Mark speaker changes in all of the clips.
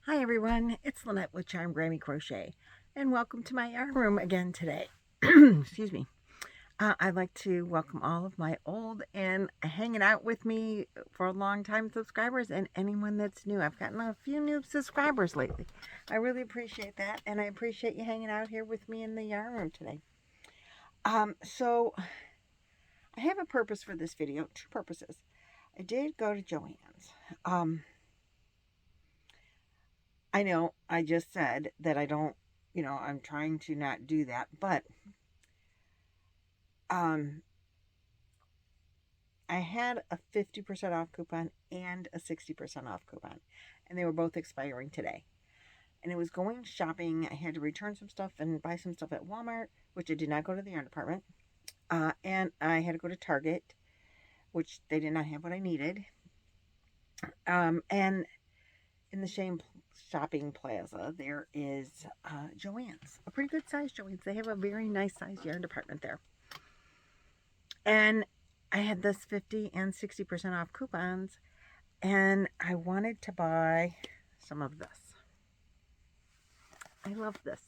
Speaker 1: Hi everyone, it's Lynette with Charmed Grammy Crochet, and welcome to my yarn room again today. Excuse me. I'd like to welcome all of my old and hanging out with me for a long time subscribers and anyone that's new. I've gotten a few new subscribers lately. I really appreciate that, and I appreciate you hanging out here with me in the yarn room today. So I have a purpose for this video, two purposes. I did go to JoAnne's. I know I just said that I don't, I'm trying to not do that, but I had a 50% off coupon and a 60% off coupon, and they were both expiring today. And it was going shopping. I had to return some stuff and buy some stuff at Walmart, which I did not go to the yarn department. And I had to go to Target, which they did not have what I needed. And in the same shopping plaza, there is JoAnne's, a pretty good size JoAnne's. They have a very nice size yarn department there. And I had this 50 and 60% off coupons, and I wanted to buy some of this. I love this.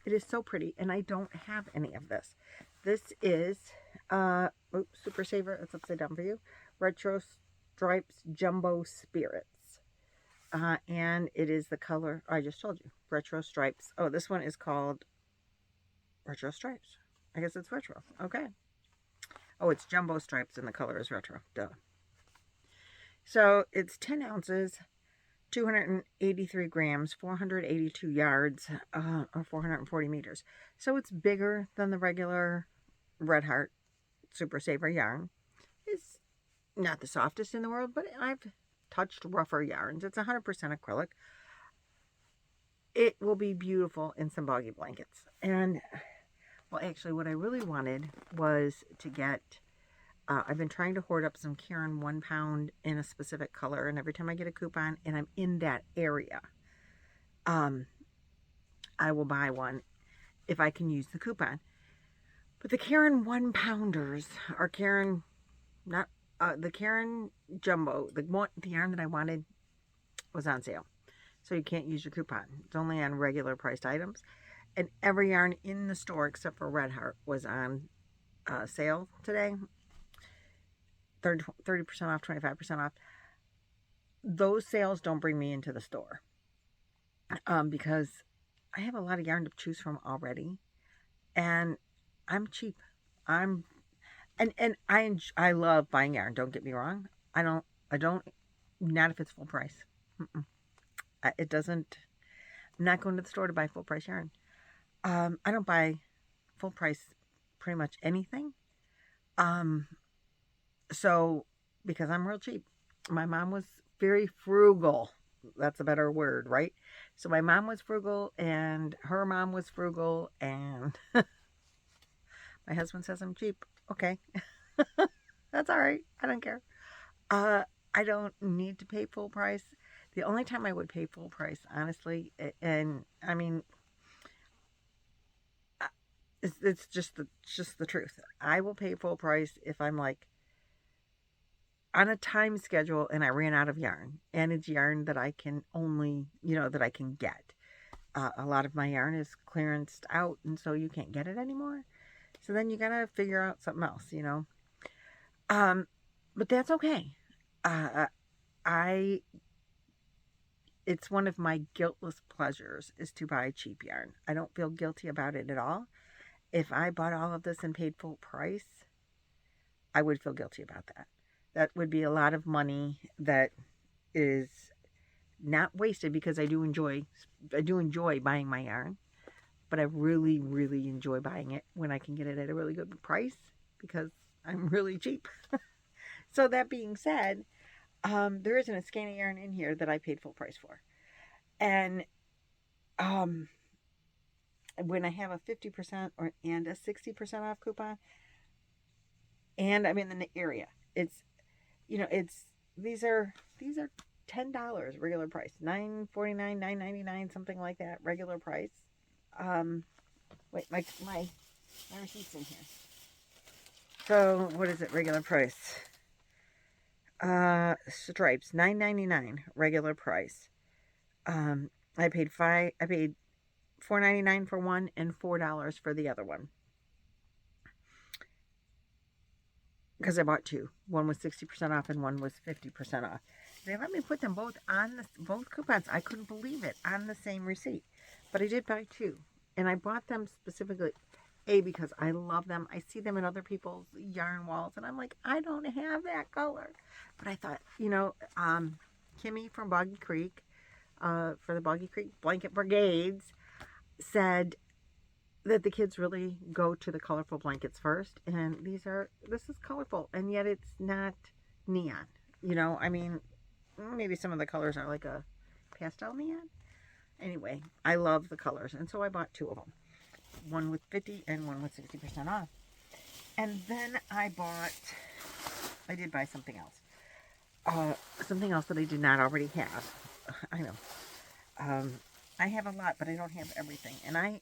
Speaker 1: It is so pretty, and I don't have any of this. This is Super Saver. It's upside down for you. Retro Stripes Jumbo Spirits. And it is the color, I just told you, Retro Stripes. Oh, this one is called Retro Stripes. I guess it's retro. Okay. Oh, it's Jumbo Stripes and the color is retro. Duh. So it's 10 ounces, 283 grams, 482 yards, or 440 meters. So it's bigger than the regular Red Heart Super Saver yarn. It's not the softest in the world, but I've touched rougher yarns. It's 100% acrylic. It will be beautiful in some boggy blankets. And, well, actually, what I really wanted was to get, I've been trying to hoard up some Caron 1 pound in a specific color. And every time I get a coupon and I'm in that area, I will buy one if I can use the coupon. But the Caron 1 pounders are Caron, not the Caron Jumbo, the yarn that I wanted was on sale. So you can't use your coupon. It's only on regular priced items. And every yarn in the store except for Red Heart was on sale today. 30% off, 25% off. Those sales don't bring me into the store. Because I have a lot of yarn to choose from already. And I'm cheap. And I love buying yarn. Don't get me wrong. I don't. Not if it's full price. It doesn't. I'm not going to the store to buy full price yarn. I don't buy full price pretty much anything. So because I'm real cheap. My mom was very frugal. That's a better word, right? So my mom was frugal, and her mom was frugal, and my husband says I'm cheap. Okay. That's all right. I don't care. I don't need to pay full price. The only time I would pay full price, honestly, and I mean, it's just the truth. I will pay full price if I'm like on a time schedule and I ran out of yarn, and it's yarn that I can only, that I can get. A lot of my yarn is clearanced out, and so you can't get it anymore. So then you gotta figure out something else, But that's okay. It's one of my guiltless pleasures is to buy cheap yarn. I don't feel guilty about it at all. If I bought all of this and paid full price, I would feel guilty about that. That would be a lot of money that is not wasted, because I do enjoy buying my yarn, but I really, really enjoy buying it when I can get it at a really good price because I'm really cheap. So that being said, there isn't a skein of yarn in here that I paid full price for. And when I have a 50% and a 60% off coupon, and I'm in the area, it's these are $10 regular price, $9.49, $9.99, something like that, regular price. Wait, my receipt's in here. So what is it, regular price? Stripes, $9.99 regular price. I paid $4.99 for one and $4 for the other one because I bought two. One was 60% off and one was 50% off. They let me put them both on both coupons. I couldn't believe it, on the same receipt. But I did buy two. And I bought them specifically, A, because I love them. I see them in other people's yarn walls, and I'm like, I don't have that color. But I thought, Kimmy from Boggy Creek, for the Boggy Creek Blanket Brigades, said that the kids really go to the colorful blankets first. And this is colorful, and yet it's not neon. I mean, maybe some of the colors are like a pastel neon. Anyway, I love the colors, and so I bought two of them. One with 50 and one with 60% off. And then I did buy something else. Something else that I did not already have. I know. I have a lot, but I don't have everything. And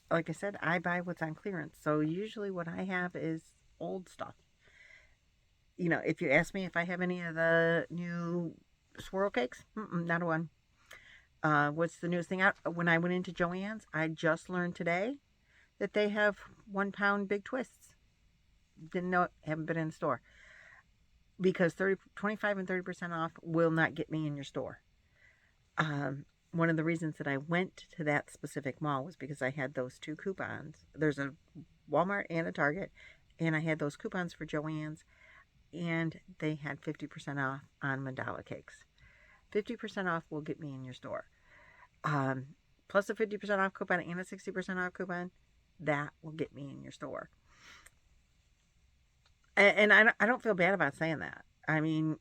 Speaker 1: like I said, I buy what's on clearance. So usually what I have is old stuff. If you ask me if I have any of the new swirl cakes, not a one. What's the newest thing out? When I went into JoAnne's, I just learned today that they have 1 pound big twists. Didn't know it, haven't been in the store. Because 25 and 30% off will not get me in your store. One of the reasons that I went to that specific mall was because I had those two coupons. There's a Walmart and a Target, and I had those coupons for JoAnne's, and they had 50% off on mandala cakes. 50% off will get me in your store. Plus a 50% off coupon and a 60% off coupon, that will get me in your store. And I don't feel bad about saying that. I mean,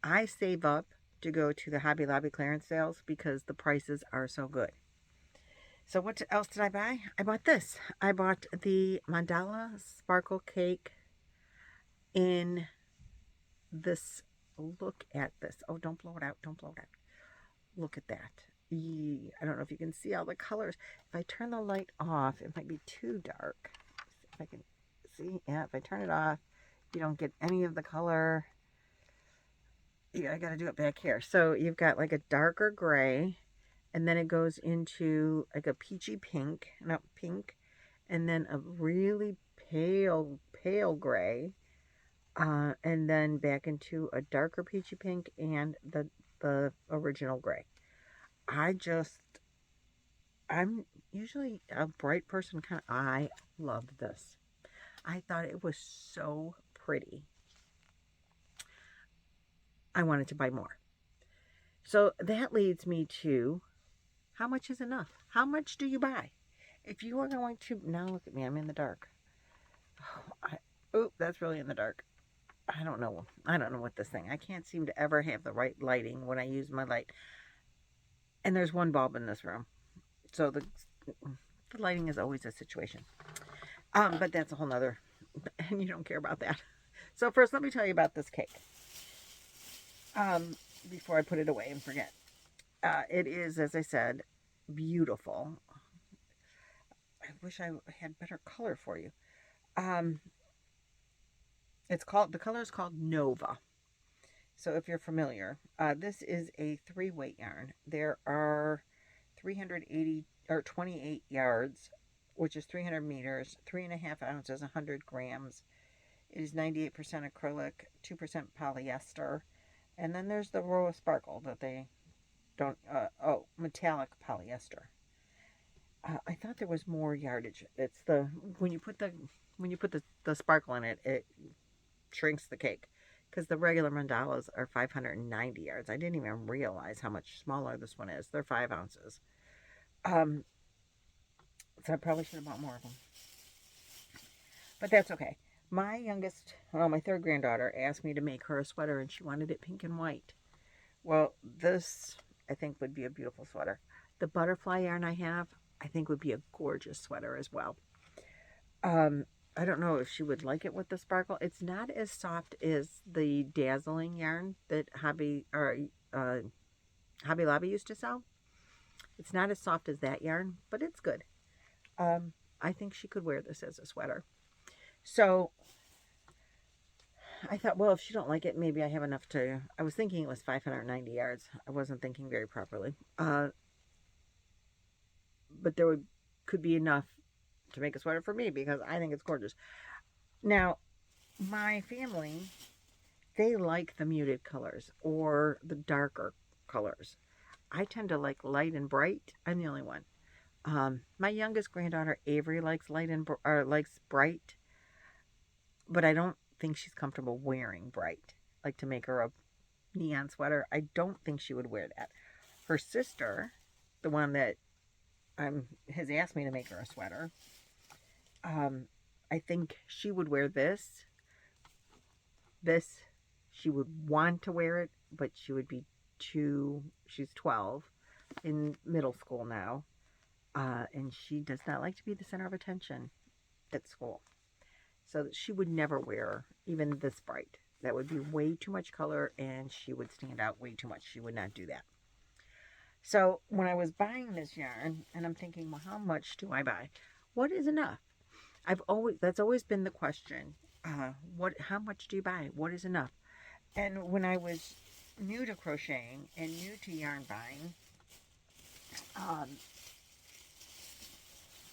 Speaker 1: I save up to go to the Hobby Lobby clearance sales because the prices are so good. So what else did I buy? I bought this. I bought the mandala sparkle cake in this. Look at this. Oh, don't blow it out. Don't blow it out. Look at that. I don't know if you can see all the colors. If I turn the light off, it might be too dark. If I can see. Yeah, if I turn it off, you don't get any of the color. Yeah, I got to do it back here. So you've got like a darker gray, and then it goes into like a peachy pink, not pink, and then a really pale gray, and then back into a darker peachy pink and the original gray. I'm usually a bright person I love this. I thought it was so pretty. I wanted to buy more. So that leads me to, how much is enough? How much do you buy? If you are going to, now look at me, I'm in the dark. Oh, that's really in the dark. I don't know what this thing. I can't seem to ever have the right lighting when I use my light. And there's one bulb in this room. So the lighting is always a situation. But that's a whole nother, and you don't care about that. So first, let me tell you about this cake. Before I put it away and forget. It is, as I said, beautiful. I wish I had better color for you. The color is called Nova. So if you're familiar, this is a 3-weight yarn. There are 28 yards, which is 300 meters, 3.5 ounces, 100 grams. It is 98% acrylic, 2% polyester. And then there's the row of sparkle that they don't, metallic polyester. I thought there was more yardage. It's when you put the sparkle in it, it shrinks the cake. Because the regular mandalas are 590 yards. I didn't even realize how much smaller this one is. They're 5 ounces. So I probably should have bought more of them. But that's okay. My third granddaughter asked me to make her a sweater, and she wanted it pink and white. Well, this, I think, would be a beautiful sweater. The butterfly yarn I have, I think, would be a gorgeous sweater as well. I don't know if she would like it with the sparkle. It's not as soft as the dazzling yarn that Hobby Lobby used to sell. It's not as soft as that yarn, but it's good. I think she could wear this as a sweater. So I thought, well, if she don't like it, maybe I have enough to, I was thinking it was 590 yards. I wasn't thinking very properly. But there could be enough to make a sweater for me because I think it's gorgeous. Now, my family, they like the muted colors or the darker colors. I tend to like light and bright. I'm the only one. My youngest granddaughter Avery likes likes bright, but I don't think she's comfortable wearing bright. Like to make her a neon sweater, I don't think she would wear that. Her sister, the one that has asked me to make her a sweater, I think she would wear this. She would want to wear it, but she would be she's 12 in middle school now. And she does not like to be the center of attention at school. So she would never wear even this bright. That would be way too much color and she would stand out way too much. She would not do that. So when I was buying this yarn, and I'm thinking, well, how much do I buy? What is enough? That's always been the question. How much do you buy? What is enough? And when I was new to crocheting and new to yarn buying,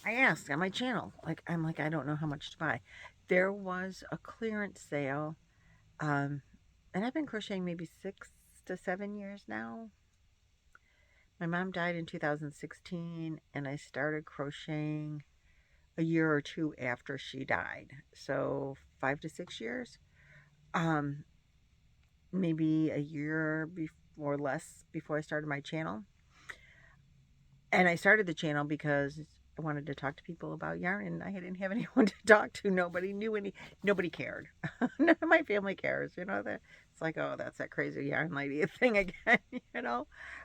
Speaker 1: I asked on my channel, I'm like, I don't know how much to buy. There was a clearance sale, and I've been crocheting maybe 6 to 7 years now. My mom died in 2016, and I started crocheting a year or two after she died. So 5 to 6 years. Maybe a year or less before I started my channel. And I started the channel because I wanted to talk to people about yarn, and I didn't have anyone to talk to. Nobody knew nobody cared. None of my family cares, that it's like, oh, that's that crazy yarn lady thing again,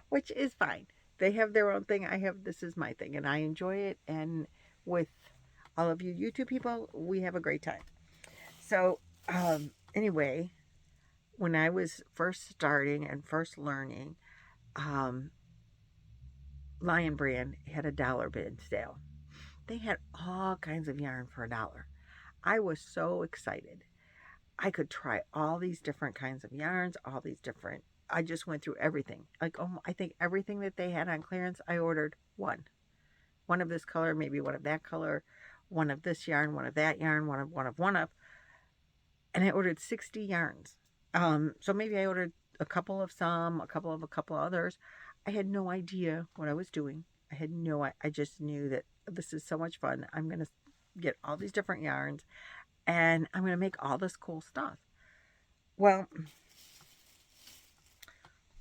Speaker 1: which is fine. They have their own thing. This is my thing, and I enjoy it. And with all of you YouTube people, we have a great time. So, anyway, when I was first starting and first learning, Lion Brand had a $1 bid sale. They had all kinds of yarn for $1. I was so excited. I could try all these different kinds of yarns, I just went through everything. I think everything that they had on clearance, I ordered one. One of this color, maybe one of that color, one of this yarn, one of that yarn, one of. And I ordered 60 yarns. So maybe I ordered a couple of some, a couple of others. I had no idea what I was doing. I just knew that this is so much fun. I'm going to get all these different yarns and I'm going to make all this cool stuff. Well,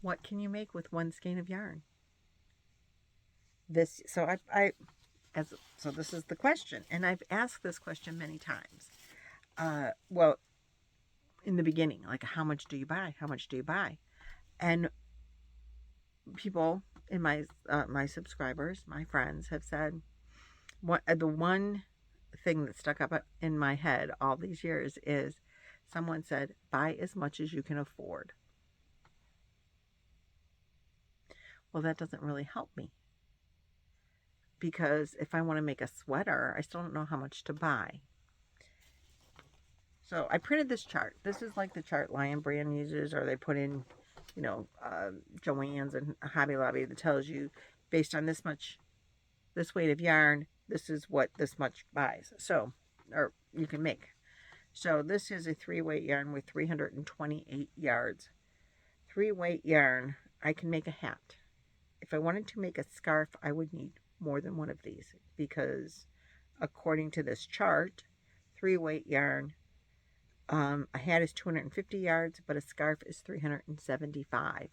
Speaker 1: what can you make with one skein of yarn? So this is the question, and I've asked this question many times. Well, in the beginning, like, how much do you buy? How much do you buy? And people in my subscribers, my friends, have said, the one thing that stuck up in my head all these years is someone said, buy as much as you can afford. Well, that doesn't really help me, because if I want to make a sweater, I still don't know how much to buy. So I printed this chart. This is like the chart Lion Brand uses, or they put in, JoAnne's and Hobby Lobby, that tells you based on this weight of yarn, this is what this much buys. So, or you can make. So this is a 3-weight yarn with 328 yards. 3-weight yarn, I can make a hat. If I wanted to make a scarf, I would need more than one of these, because according to this chart, 3-weight yarn, a hat is 250 yards, but a scarf is 375.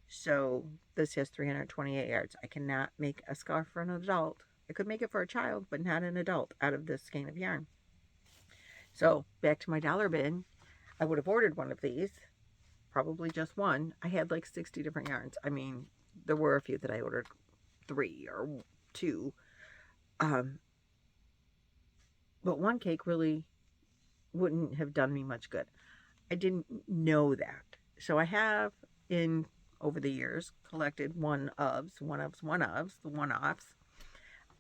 Speaker 1: So this has 328 yards. I cannot make a scarf for an adult. I could make it for a child, but not an adult out of this skein of yarn. So back to my $1 bin, I would have ordered one of these, probably just one. I had like 60 different yarns. I mean, there were a few that I ordered 3 or 2. But one cake really wouldn't have done me much good. I didn't know that. So I have, over the years, collected one-offs,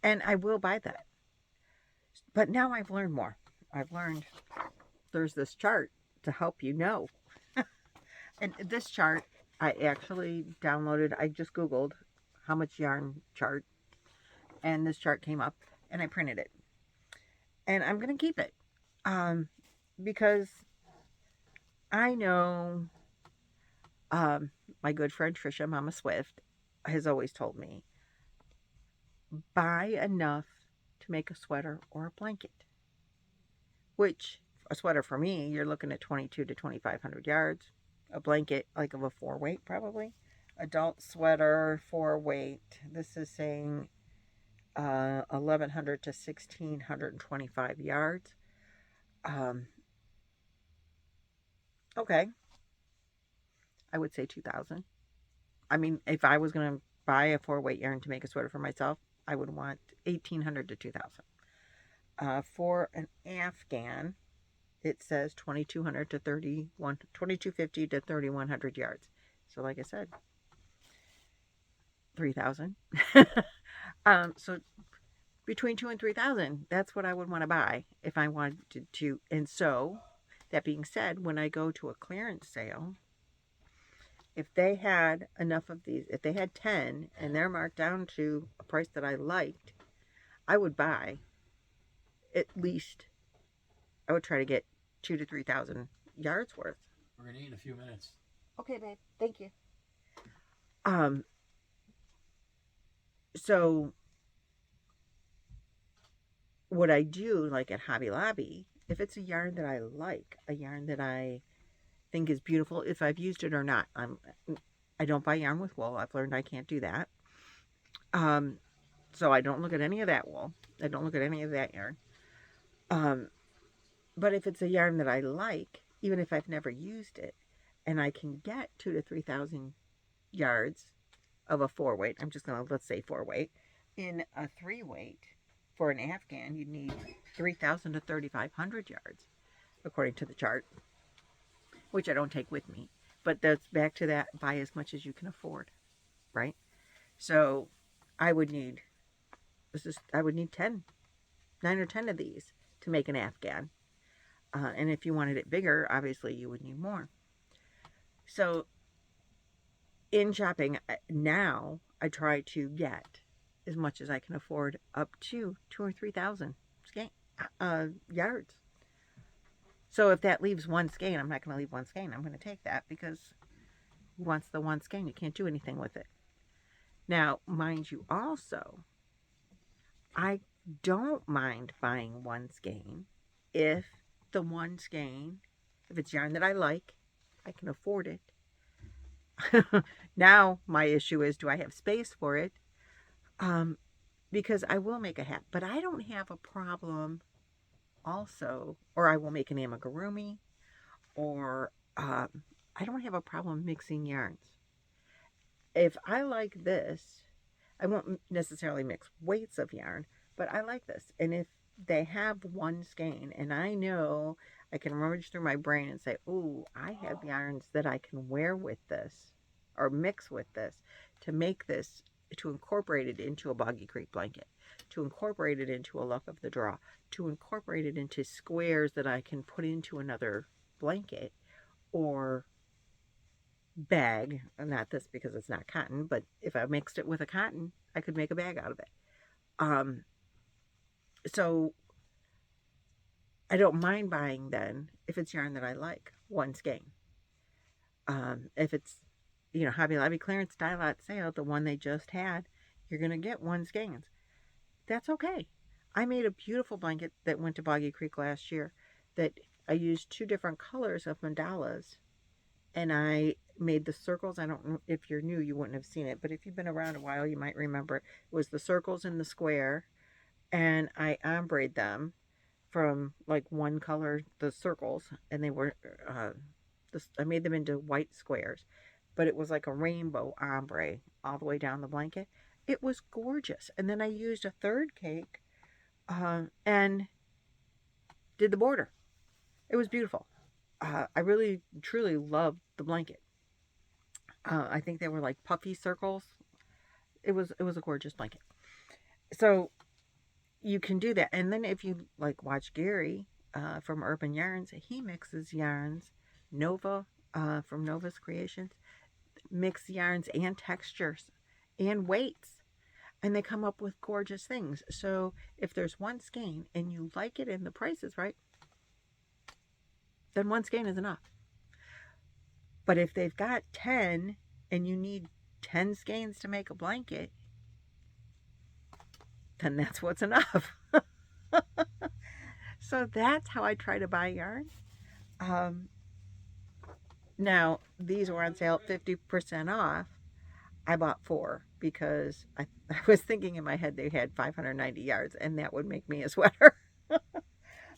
Speaker 1: and I will buy that. But now I've learned more. I've learned there's this chart to help you know. And this chart I actually downloaded. I just Googled how much yarn chart, and this chart came up, and I printed it. And I'm going to keep it because I know my good friend Trisha, Mama Swift, has always told me, buy enough to make a sweater or a blanket. Which, a sweater for me, you're looking at 22 to 2,500 yards. A blanket, like of a 4-weight probably. Adult sweater, 4-weight. This is saying 1,100 to 1,625 yards. Okay. I would say 2,000. I mean, if I was going to buy a 4-weight yarn to make a sweater for myself, I would want 1,800 to 2,000. For an Afghan, it says 2,200 to 2,250 to 3,100 yards. So like I said, 3,000. So between 2,000 and 3,000, that's what I would want to buy if I wanted to. And so, that being said, when I go to a clearance sale, if they had enough of these, if they had 10 and they're marked down to a price that I liked, I would buy at least, I would try to get 2,000 to 3,000 yards worth.
Speaker 2: We're gonna eat in a few minutes.
Speaker 1: Okay, babe. Thank you. So what I do, like at Hobby Lobby, if it's a yarn that I like, a yarn that I think is beautiful, if I've used it or not, I don't buy yarn with wool. I've learned I can't do that. So I don't look at any of that wool. I don't look at any of that yarn. But if it's a yarn that I like, even if I've never used it, and I can get 2,000 to 3,000 yards of a 4-weight, I'm just going to, let's say 4-weight, in a 3-weight, for an Afghan, you need 3,000 to 3,500 yards, according to the chart, which I don't take with me. But that's back to that, buy as much as you can afford, right? So I would need, I would need 9 or 10 of these to make an Afghan. And if you wanted it bigger, obviously you would need more. So in shopping now, I try to get as much as I can afford, up to 2,000 or 3,000 yards. So if that leaves one skein, I'm not going to leave one skein. I'm going to take that, because who wants the one skein? You can't do anything with it. Now, mind you also, I don't mind buying one skein if the one skein, if it's yarn that I like, I can afford it. Now my issue is, do I have space for it? Because I will make a hat, but I don't have a problem also, or I will make an amigurumi, or I don't have a problem mixing yarns. If I like this, I won't necessarily mix weights of yarn, but I like this. And if they have one skein, and I know I can rummage through my brain and say, ooh, I have yarns that I can wear with this, or mix with this, to make this, to incorporate it into a Boggy Creek blanket, to incorporate it into a luck of the draw, to incorporate it into squares that I can put into another blanket or bag. Not this, because it's not cotton, but if I mixed it with a cotton, I could make a bag out of it. So I don't mind buying then, if it's yarn that I like, one skein. If it's, Hobby Lobby clearance style lot sale, the one they just had, you're going to get one skeins. That's okay. I made a beautiful blanket that went to Boggy Creek last year, that I used 2 different colors of mandalas, and I made the circles. I don't know if you're new, you wouldn't have seen it, but if you've been around a while, you might remember it. It was the circles in the square, and I ombre them from like one color, the circles, and they were, I made them into white squares, but it was like a rainbow ombre all the way down the blanket. It was gorgeous. And then I used a third cake and did the border. It was beautiful. I really, truly loved the blanket. I think they were like puffy circles. It was a gorgeous blanket. So you can do that. And then if you like watch Gary, from Urban Yarns. He mixes yarns. Nova from Nova's Creations. Mix yarns and textures and weights. And they come up with gorgeous things. So if there's one skein and you like it and the price is right, then one skein is enough. But if they've got 10 and you need 10 skeins to make a blanket, then that's what's enough. So that's how I try to buy yarn. Now, these were on sale 50% off. I bought 4 because I was thinking in my head they had 590 yards and that would make me a sweater.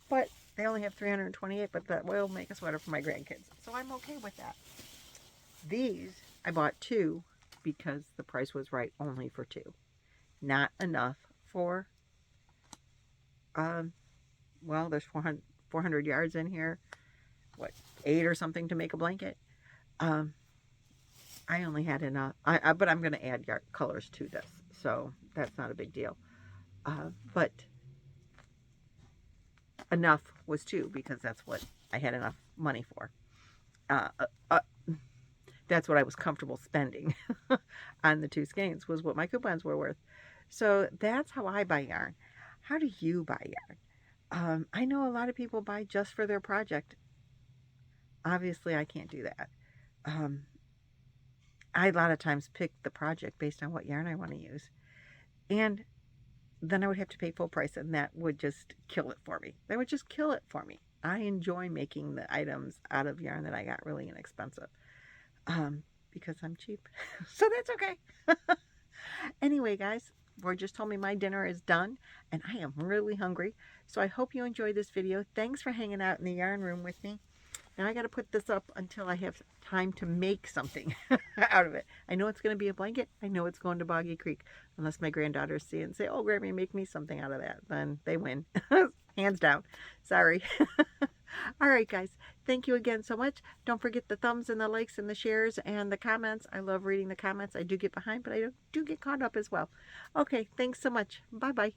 Speaker 1: But they only have 328, but that will make a sweater for my grandkids. So I'm okay with that. These, I bought 2 because the price was right, only for 2. Not enough for, well, there's 400 yards in here. What, 8 or something to make a blanket? I only had enough, but I'm going to add colors to this, so that's not a big deal. But enough was 2 because that's what I had enough money for. That's what I was comfortable spending on the 2 skeins, was what my coupons were worth. So that's how I buy yarn. How do you buy yarn? I know a lot of people buy just for their project. Obviously, I can't do that. I a lot of times pick the project based on what yarn I want to use. And then I would have to pay full price, and that would just kill it for me. That would just kill it for me. I enjoy making the items out of yarn that I got really inexpensive. Because I'm cheap. So that's okay. Anyway, guys, Roy just told me my dinner is done, and I am really hungry. So I hope you enjoyed this video. Thanks for hanging out in the yarn room with me. Now I got to put this up until I have time to make something out of it. I know it's going to be a blanket. I know it's going to Boggy Creek. Unless my granddaughters see it and say, oh, Grammy, make me something out of that. Then they win. Hands down. Sorry. All right, guys. Thank you again so much. Don't forget the thumbs and the likes and the shares and the comments. I love reading the comments. I do get behind, but I do get caught up as well. Okay, thanks so much. Bye-bye.